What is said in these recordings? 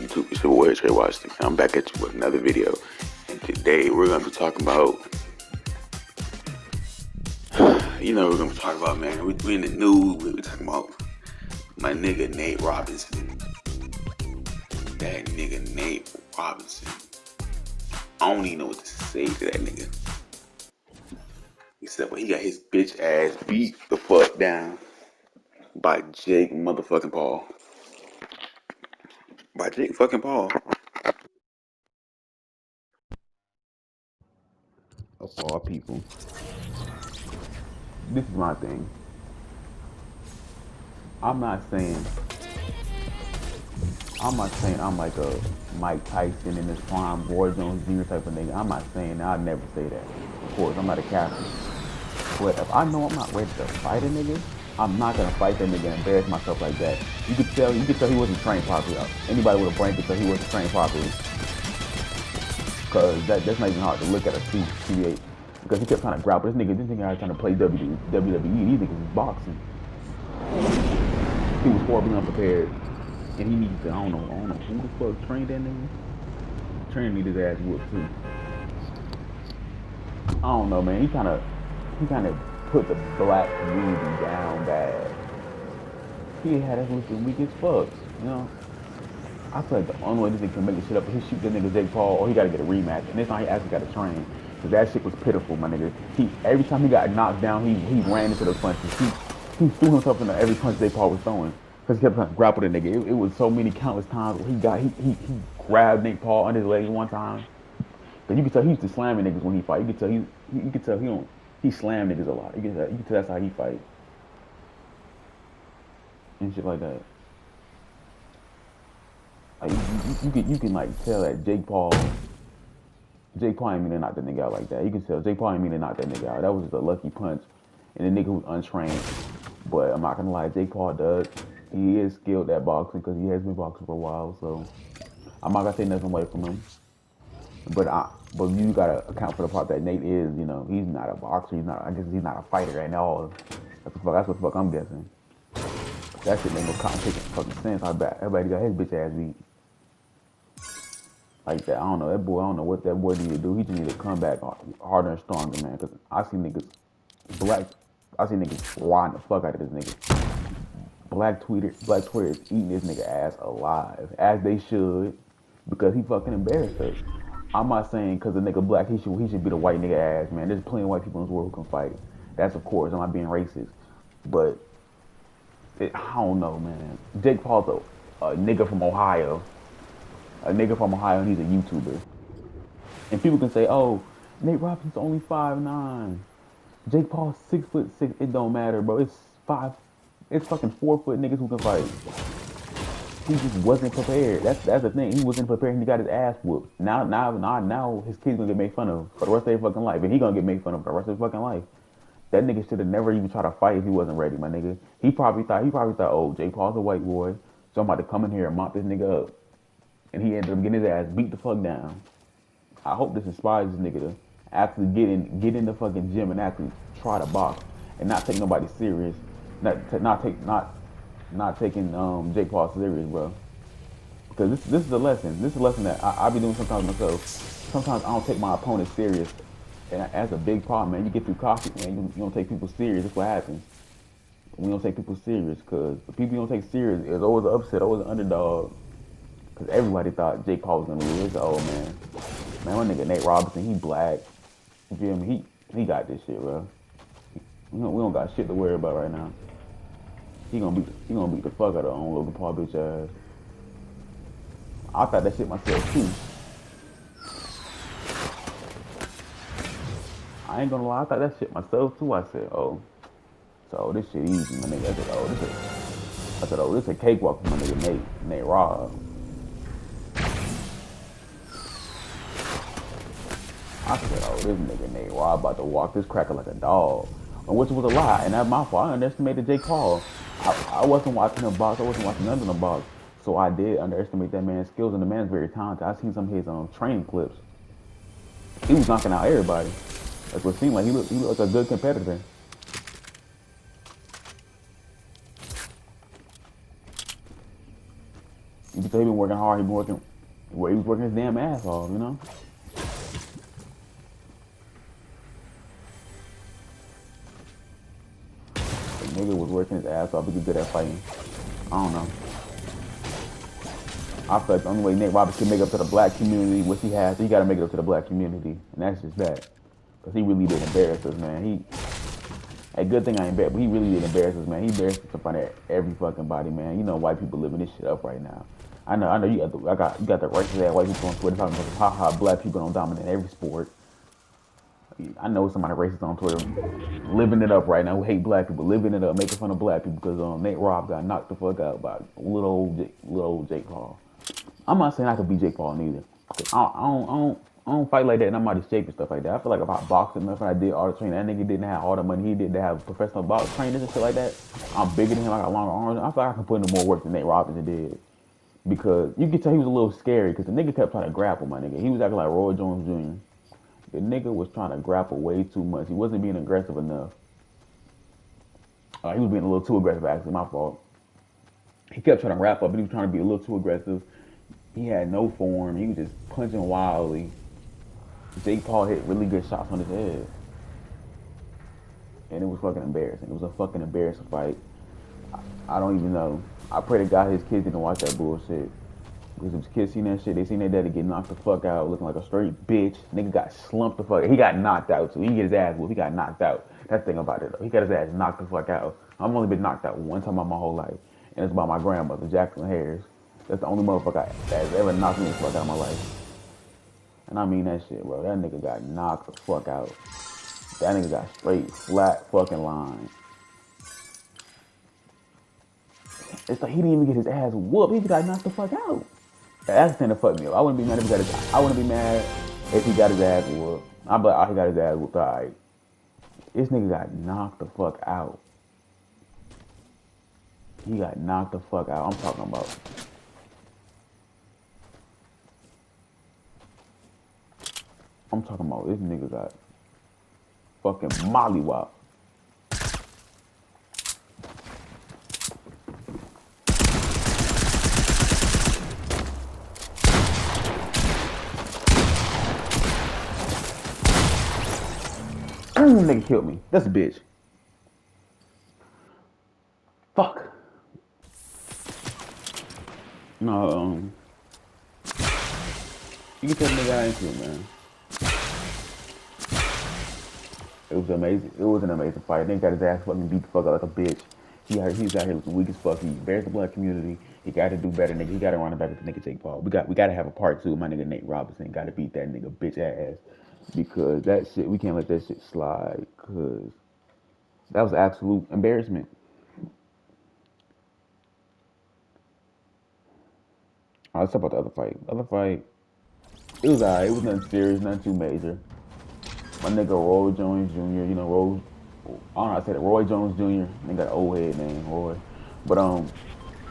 YouTube? It's your boy Trey Washington. I'm back at you with another video. And today we're gonna be talking about, we're gonna be talking about, man. We in the news. We're talking about my nigga Nate Robinson. That nigga Nate Robinson. I don't even know what to say to that nigga. Except when he got his bitch ass beat the fuck down by Jake motherfucking Paul. By Jake fucking Paul. Of all people. This is my thing. I'm not saying I'm like a Mike Tyson in his prime, Roy Jones Jr. type of nigga. I'm not saying that. I'd never say that. Of course, I'm not a Catholic. But if I know I'm not ready to fight a nigga, I'm not gonna fight that nigga and embarrass myself like that. You could tell he wasn't trained properly. Anybody with a brain could tell he wasn't trained properly. Cause that's not even hard to look at a C8. Because he kept trying to grapple. This nigga out trying to play WWE. These niggas is boxing. He was horribly unprepared. And he needs to, I don't know who the fuck trained that nigga. Trainer needed his ass whooped too. I don't know, man. He kind of put the black community down bad. He had us looking weak as fuck, you know. I feel like the only way this nigga can make this shit up is he shoot that nigga Jake Paul, or he gotta get a rematch. And this time he actually got to train. Cause that shit was pitiful, my nigga. Every time he got knocked down, he ran into those punches. He threw himself into every punch Jake Paul was throwing. Cause he kept trying to grapple the nigga. It was so many countless times where he grabbed Nate Paul under his leg one time. Cause you could tell he used to slamming niggas when he fight. You could tell he slammed niggas a lot. You could tell that's how he fight. And shit like that. Like you can like tell that Jake Paul ain't mean to knock that nigga out like that. You can tell Jake Paul ain't mean to knock that nigga out. That was just a lucky punch. And the nigga was untrained. But I'm not gonna lie, Jake Paul does. He is skilled at boxing because he has been boxing for a while. So I'm not gonna take nothing away from him. But you gotta account for the part that Nate is, he's not a boxer. I guess he's not a fighter at all. That's what the fuck I'm guessing. That shit make no fucking sense. I bet everybody got his bitch ass beat. Like that, I don't know what that boy need to do. He just need to come back harder and stronger, man. Cause I see niggas riding the fuck out of this nigga. Black Twitter is eating this nigga ass alive, as they should, because he fucking embarrassed us. I'm not saying because the nigga black he should beat a white nigga ass, man. There's plenty of white people in this world who can fight. That's of course, I'm not being racist, but I don't know, man. Jake Paul's a nigga from Ohio. And he's a YouTuber. And people can say, oh, Nate Robinson's only 5'9". Jake Paul's 6'6". It don't matter, bro. It's fucking 4 foot niggas who can fight. He just wasn't prepared. That's the thing. He wasn't prepared and he got his ass whooped. Now his kid's gonna get made fun of for the rest of their fucking life. And he gonna get made fun of for the rest of his fucking life. That nigga should have never even tried to fight if he wasn't ready, my nigga. He probably thought, oh, Jake Paul's a white boy, so I'm about to come in here and mop this nigga up. And he ended up getting his ass beat the fuck down. I hope this inspires this nigga to actually get in the fucking gym and actually try to box and not take nobody serious. Not taking Jake Paul serious, bro. Because this is a lesson. This is a lesson that I be doing sometimes myself. Sometimes I don't take my opponent serious. And that's a big problem, man. You get through coffee, man. You don't take people serious. That's what happens. We don't take people serious because the people you don't take serious is always an upset, always an underdog. Because everybody thought Jake Paul was going to lose. Oh, man. Man, my nigga Nate Robinson, he black. You feel me? He got this shit, bro. We don't got shit to worry about right now. He gonna beat the fuck out of Logan Paul bitch ass. I thought that shit myself, too. I ain't gonna lie, I thought that shit myself, too. I said, oh, so this shit easy, my nigga. I said, oh, this a cakewalk for my nigga Nate Rob. I said, oh, this nigga Nate Rob about to walk this cracker like a dog. And which was a lie, and that's my fault. I underestimated Jake Paul. I wasn't watching him box. I wasn't watching none of them box. So I did underestimate that man's skills, and the man's very talented. I seen some of his training clips. He was knocking out everybody. That's what it seemed like. He looked like a good competitor. You can tell he been working hard. He been working where he was working his damn ass off, you know. The nigga was working his ass off. He could good at fighting. I don't know. I feel like the only way Nate Robinson can make up to the black community, which he has, he got to make it up to the black community, and that's just that. Cause he really did embarrass us, man. A good thing I ain't bad, but he really did embarrass us, man. He embarrassed us in front of every fucking body, man. You know, white people living this shit up right now. I know. You got the racist ass white people on Twitter talking about haha, black people don't dominate every sport. I know somebody racist on Twitter living it up right now who hate black people, living it up, making fun of black people because Nate Robb got knocked the fuck out by little old Jake Paul. I'm not saying I could be Jake Paul neither. I don't fight like that, and I'm out of shape and stuff like that. I feel like if I boxed enough and I did all the training, that nigga didn't have all the money he did to have professional box trainers and shit like that. I'm bigger than him, I got longer arms. I feel like I can put in more work than Nate Robinson did. Because you could tell he was a little scary because the nigga kept trying to grapple, my nigga. He was acting like Roy Jones Jr. The nigga was trying to grapple way too much. He wasn't being aggressive enough. He was being a little too aggressive, actually, my fault. He kept trying to wrap up, but he was trying to be a little too aggressive. He had no form. He was just punching wildly. Jake Paul hit really good shots on his head. And it was fucking embarrassing. It was a fucking embarrassing fight. I don't even know. I pray to God his kids didn't watch that bullshit. Because if his kids seen that shit, they seen their daddy get knocked the fuck out, looking like a straight bitch. Nigga got slumped the fuck out. He got knocked out too. He get his ass whooped. He got knocked out. That's the thing about it though. He got his ass knocked the fuck out. I've only been knocked out one time in my whole life. And it's by my grandmother, Jacqueline Harris. That's the only motherfucker that's ever knocked me the fuck out of my life. And I mean that shit, bro. That nigga got knocked the fuck out. That nigga got straight, flat fucking lines. It's like he didn't even get his ass whooped. He just got knocked the fuck out. That's the thing that fucked me up. I wouldn't be mad if he got his. I wouldn't be mad if he got his ass whooped. I'd be like, oh, he got his ass whooped. All right. This nigga got knocked the fuck out. He got knocked the fuck out. I'm talking about. This nigga got fucking mollywop. Nigga killed me. That's a bitch. Fuck. No, you can tell me that I ain't it, man. It was amazing. It was an amazing fight. Nigga got his ass fucking beat the fuck out like a bitch. He's out here looking weak as fuck. He embarrassed the black community. He got to do better, nigga. He got to run it back with the nigga Jake Paul. We got to have a part 2. My nigga Nate Robinson got to beat that nigga bitch ass because that shit, we can't let that shit slide because that was absolute embarrassment. Let's talk about the other fight. The other fight, it was alright. It was nothing serious, nothing too major. My nigga Roy Jones Jr., you know, I don't know how to say that. Roy Jones Jr. Nigga got an old head name, Roy. But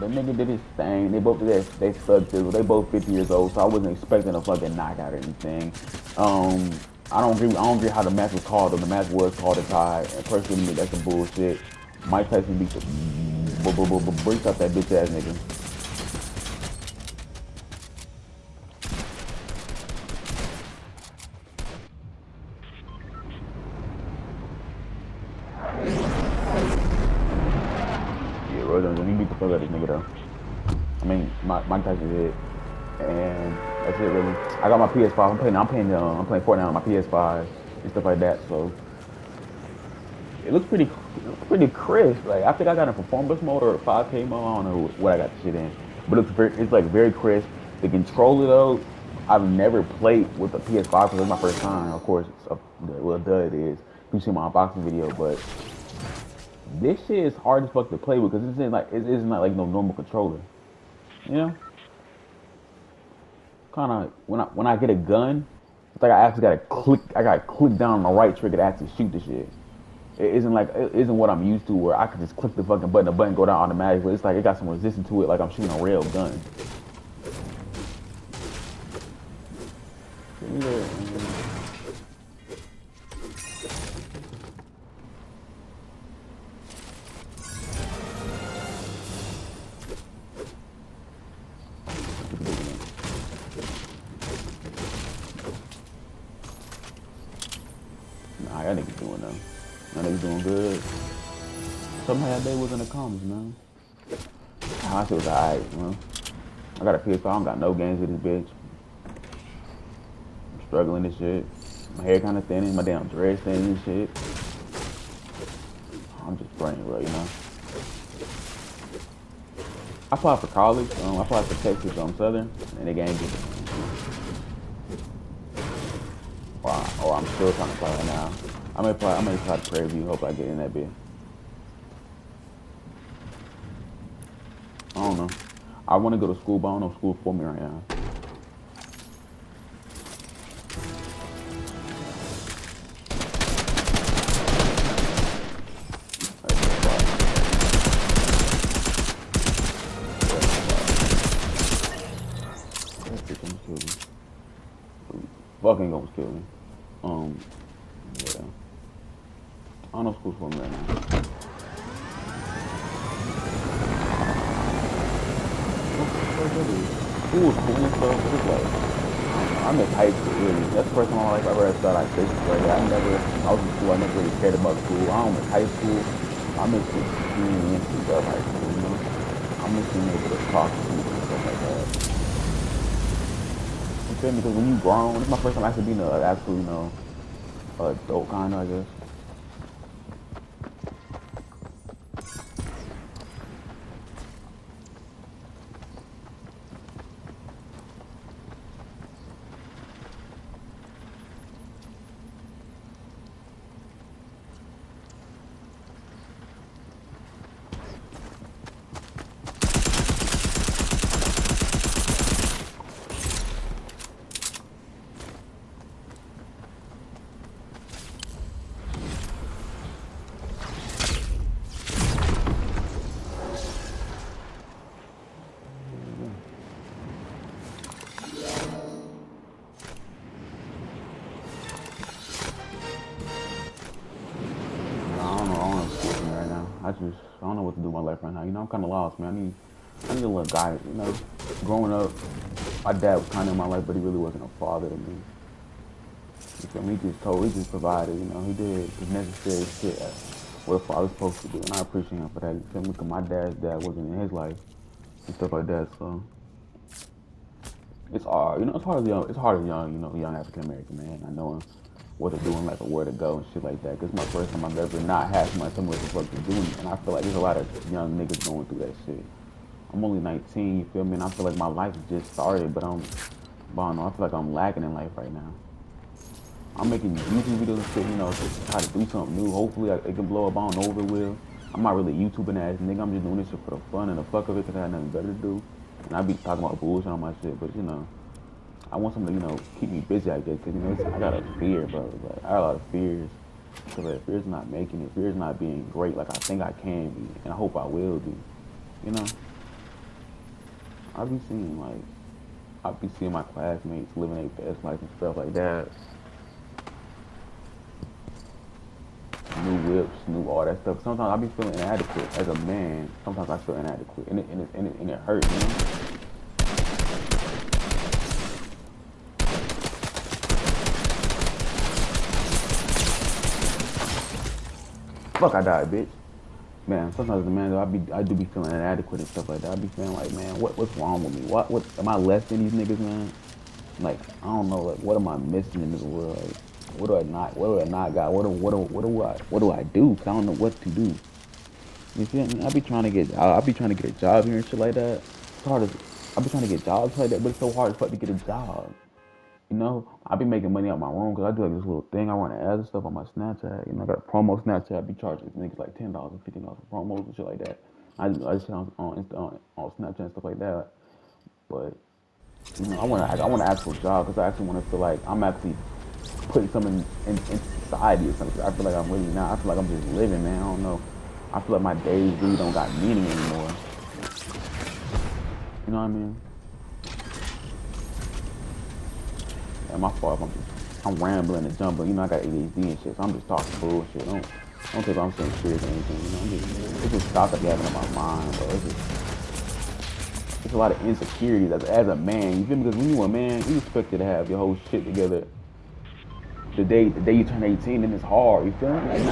the nigga did his thing. They both did they stuck to. They both 50 years old, so I wasn't expecting a fucking knockout or anything. I don't agree how the match was called. Though. The match was called a tie, and personally, to me, that's some bullshit. Mike Tyson beat the breaks out that bitch ass nigga. He beat the fuck out of this nigga though. I mean, Mike Tyson did, and that's it really. I got my PS5. I'm playing Fortnite on my PS5 and stuff like that. So it looks pretty crisp. Like I think I got a performance mode or a 5K mode. I don't know what I got the shit in, but it's like very crisp. The controller though, I've never played with the PS5 because it's my first time. Of course, it is. You see my unboxing video, but. This shit is hard as fuck to play with because it isn't like no normal controller. You know? Kinda when I get a gun, it's like I actually gotta click down on the right trigger to actually shoot the shit. It isn't what I'm used to where I can just click the fucking button, the button go down automatically. It's like it got some resistance to it like I'm shooting a real gun. that nigga doing though? That nigga doing good. Somehow that day was in the comments, man. I shit was alright, man. I got a PS5, I don't got no games with this bitch. I'm struggling and shit. My hair kinda thinning, my damn dreads thinning and shit. I'm just praying, bro, you know. I applied for college, I applied for Texas Southern, and they gave me. Or I'm still trying to apply right now. I may apply to Prairie View, hope I get in that bit. I don't know. I want to go to school, but I don't know school for me right now. Fucking almost killed me. Yeah. I don't know school's for me right now. School was cool and stuff, but it's like, I miss high school, really. That's the first time in my life I ever started like sixth grade. I was in school, I never really cared about school. I don't miss high school. I miss the experience of high school, you know? I miss being able to talk to people and stuff like that. You feel me? Because when you grown, it's my first time actually being an actual, you know, adult kind of, I guess. I don't know what to do with my life right now. You know, I'm kind of lost, man. I need a little guy. You know, growing up, my dad was kind of in my life, but he really wasn't a father to me. You feel me? He just provided. You know, he did the necessary shit what a father's supposed to do, and I appreciate him for that. You feel me? Because my dad's dad wasn't in his life and stuff like that. So it's hard. You know, it's hard as a young African American man. I know what to do and like where to go and shit like that. Cause it's my first time I've ever not had somebody tell me what the fuck to do, and I feel like there's a lot of young niggas going through that shit. I'm only 19, you feel me? And I feel like my life just started, but I don't know. I feel like I'm lacking in life right now. I'm making YouTube videos and shit, you know, to try to do something new. Hopefully it can blow up. I don't know if it will. I'm not really YouTubing ass nigga. I'm just doing this shit for the fun and the fuck of it, cause I had nothing better to do. And I be talking about bullshit on my shit, but you know, I want something to, you know, keep me busy, I guess, because, you know, I got a fear, bro. Like, I got a lot of fears. Because like, fear's not making it. Fear's not being great like I think I can be. And I hope I will be. You know? I be seeing my classmates living their best life and stuff like that. New whips, new all that stuff. Sometimes I be feeling inadequate. As a man, sometimes I feel inadequate. And it hurts, you know? Fuck, I died, bitch. Man, sometimes as a man, though, I do be feeling inadequate and stuff like that. I be feeling like, man, what's wrong with me? What am I less than these niggas, man? Like, I don't know, like, what am I missing in this world? Like, what do I not got? What do I do? Cause I don't know what to do. You feel me? I be trying to get a job here and shit like that. I be trying to get jobs like that, but it's so hard as fuck to get a job. You know, I be making money out my room because I do like this little thing. I run ads and stuff on my Snapchat. You know, I got a promo Snapchat. I be charging niggas like $10 and $15 for promos and shit like that. I just on Snapchat and stuff like that. But you know, I want an actual job because I actually want to feel like I'm actually putting something in society or something. I feel like I'm really not. I feel like I'm just living, man. I don't know. I feel like my days really don't got meaning anymore. You know what I mean? Yeah, my fault. I'm rambling and jumbling. You know, I got ADHD and shit, so I'm just talking bullshit. Don't think I'm saying serious or anything. You know, it's just thoughts that be having in my mind, bro. It's a lot of insecurities as a man. You feel me? Because when you a man, you expected to have your whole shit together. the day you turn 18, then it's hard. You feel me? Like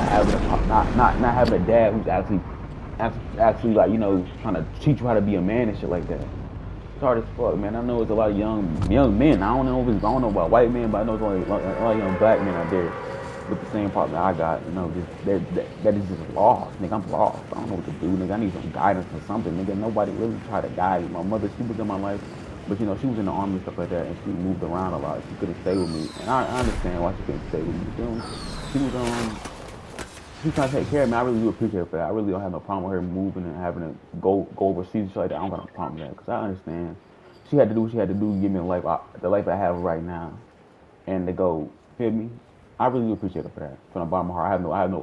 not having a dad who's actually like trying to teach you how to be a man and shit like that. It's hard as fuck, man. I know it's a lot of young men. I don't know about white men, but I know it's only a lot of young black men out there with the same problem that I got. Just that is just lost, nigga. I'm lost. I don't know what to do, nigga. I need some guidance or something, nigga. Nobody really tried to guide me. My mother, she was in my life, but she was in the army and stuff like that, and she moved around a lot. She couldn't stay with me, and I understand why she couldn't stay with me. You feel me? She was she's trying to take care of me. I really do appreciate her for that. I really don't have no problem with her moving and having to go overseas and shit like that. I don't got no problem with that because I understand. She had to do what she had to do to give me the life I have right now, and to go, feel me? I really do appreciate her for that. From the bottom of my heart, I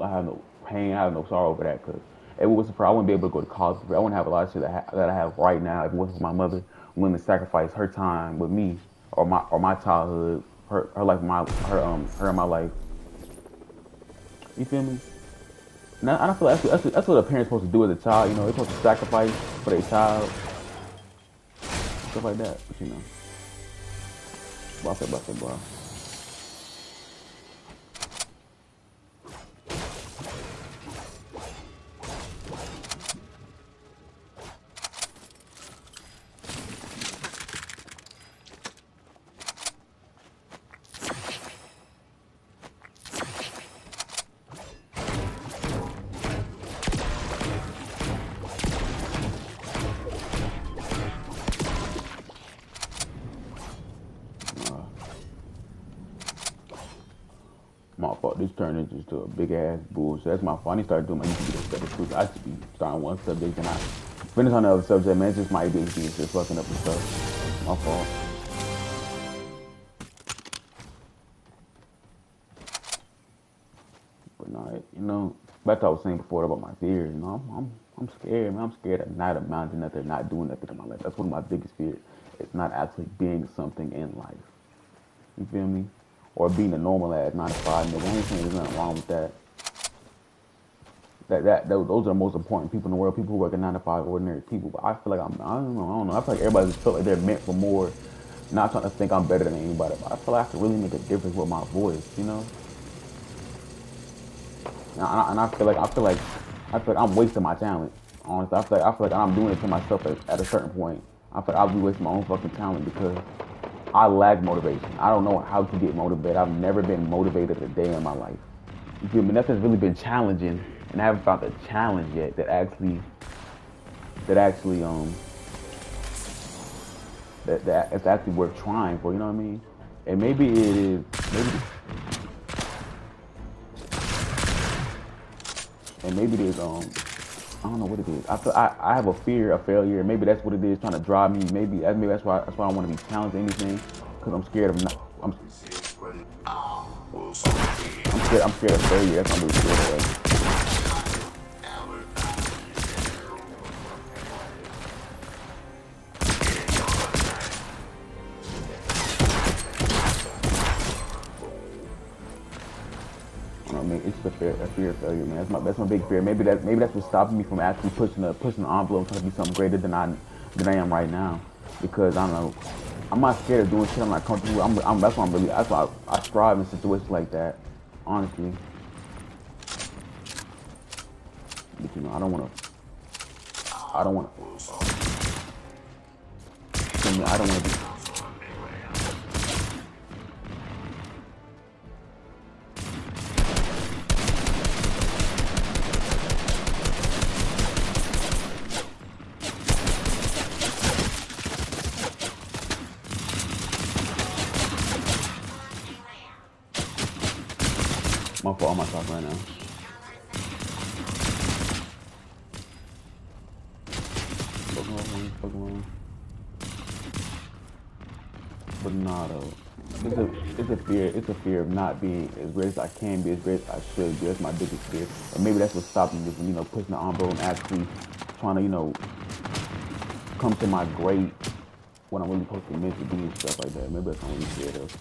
have no pain, I have no sorrow over that because if it wasn't for her, I wouldn't be able to go to college. I wouldn't have a lot of shit that I have right now if it wasn't for my mother willing to sacrifice her time with me or my childhood, her life, her in my life. You feel me? And I feel like that's what a parent's supposed to do as a child. They're supposed to sacrifice for their child, stuff like that. But blah, blah. My fault. This turned into a big ass bullshit. That's my fault. I need to start doing my YouTube stuff too. I should be starting one subject and I finish on the other subject, man. It's just my ADHD is just fucking up and stuff. My fault. But no, back to what I was saying before about my fears. I'm scared, man. I'm scared of not amounting to nothing, not doing nothing in my life. That's one of my biggest fears. It's not actually being something in life. You feel me? Or being a normal ass 9 to 5 nigga. I ain't saying there's nothing wrong with that. Those are the most important people in the world. People who work at 9 to 5, ordinary people. But I feel like I don't know. I feel like everybody just feel like they're meant for more. Not trying to think I'm better than anybody, but I feel like I can really make a difference with my voice. And I feel like I'm wasting my talent. Honestly, I feel like I'm doing it to myself at a certain point. I feel like I'll be wasting my own fucking talent because I lack motivation. I don't know how to get motivated. I've never been motivated a day in my life. You feel me? Nothing's really been challenging, and I haven't found a challenge yet that actually it's actually worth trying for. You know what I mean? And maybe it is. Maybe it is. I don't know what it is. I have a fear of failure. Maybe that's what it is trying to drive me. Maybe that's why I don't want to be challenged in anything because I'm scared of I'm scared of failure. That's what I'm really scared of. It's a fear of failure, man. That's my big fear. Maybe that's what's stopping me from actually pushing the envelope, trying to be something greater than I am right now. Because I don't know, I'm not scared of doing shit I'm not comfortable with. That's why I strive in situations like that. Honestly, but I don't want to. I don't want to be. My fault, I'm on top right now. Fuck. But nah, though. It's a fear of not being as great as I can be, as great as I should be. That's my biggest fear. And maybe that's what's stopping me from, pushing the envelope and actually trying to, come to my great, what I'm really supposed to meant to be and stuff like that. Maybe that's what I'm really scared of.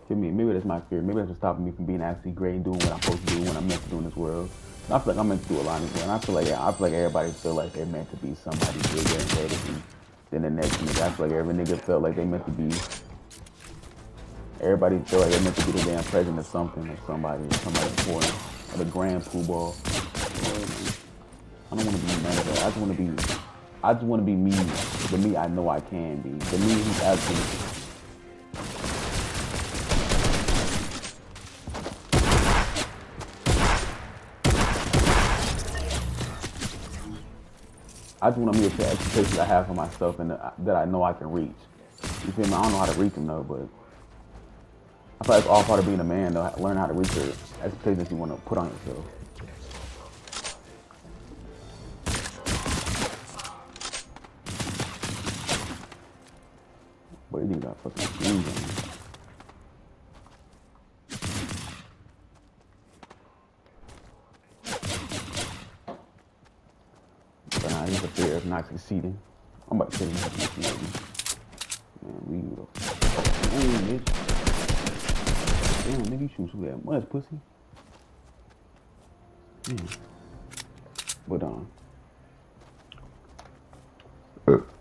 Feel me? Maybe that's my fear. Maybe that's what's stopping me from being actually great and doing what I'm supposed to do, what I'm meant to do in this world. I feel like I'm meant to do a lot in this world. And I feel like everybody feel like they're meant to be somebody bigger and better than the next nigga. I feel like every nigga felt like they meant to be. Everybody feel like they're meant to be the damn president of something or somebody important or the grand poobah. I don't want to be none of that. I just want to be me, the me I know I can be, the me who's actually. I just want to meet the expectations I have for myself and that I know I can reach. You feel me? I don't know how to reach them though, but I feel like it's all part of being a man though. Learn how to reach the expectations you want to put on yourself. But you got fucking things on me. But nah, it's a fear of not succeeding. I'm about to kill him. Man, we go. Damn, bitch. Damn, nigga, you shoot that much, pussy. But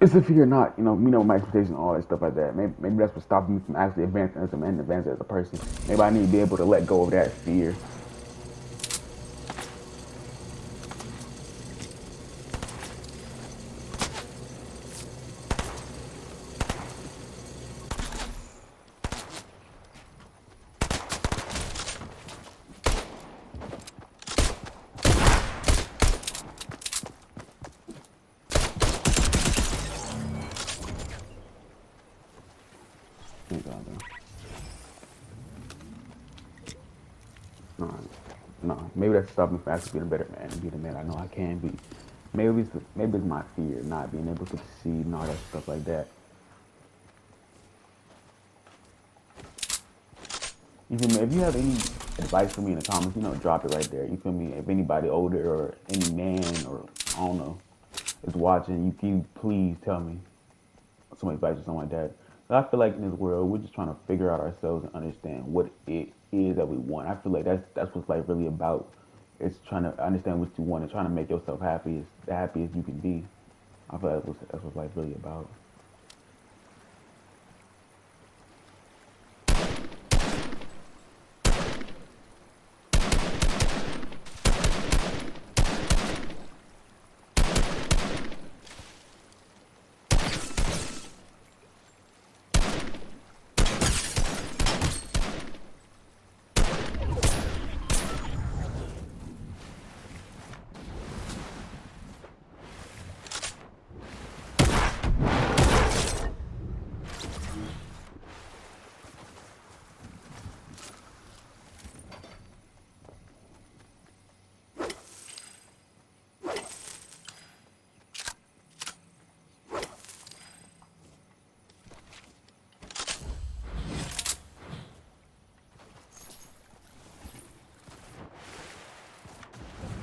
it's a fear not, you know, my expectations and all that stuff like that. Maybe that's what's stopping me from actually advancing as a man, advancing as a person. Maybe I need to be able to let go of that fear. No, maybe that's stopping me from actually being a better man and being the man I know I can be. Maybe it's my fear, not being able to succeed and all that stuff like that. You feel me? If you have any advice for me in the comments, you know, drop it right there. You feel me? If anybody older or any man or I don't know is watching, you can please tell me some advice or something like that. But I feel like in this world, we're just trying to figure out ourselves and understand what it is that we want. I feel like that's what's like really about. It's trying to understand what you want and trying to make yourself happy, the happiest you can be. I feel like that's what's like really about.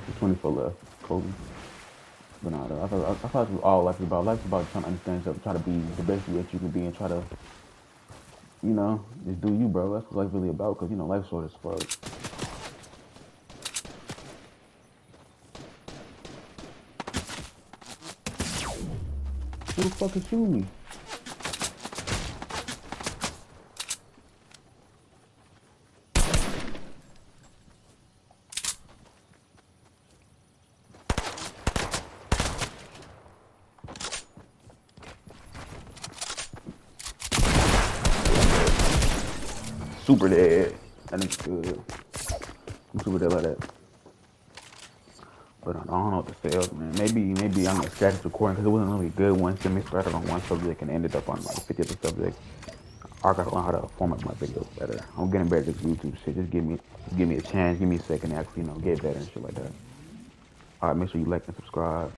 There's 24 left, Kobe. But no, I thought all life is about. Life's about trying to understand yourself, try to be the best you that you can be, and try to, you know, just do you, bro. That's what life's really about. Cause you know, life's short as fuck. Who the fuck is shooting me? Super dead. That nigga's good. I'm super dead like that. But I don't know what to say else, man. Maybe I'm gonna scratch this recording because it wasn't really a good one. So me started on one subject and ended up on like 50 other subjects. I gotta learn how to format my videos better. I'm getting better at this YouTube shit. Just give me a chance, give me a second to actually, you know, get better and shit like that. Alright, make sure you like and subscribe.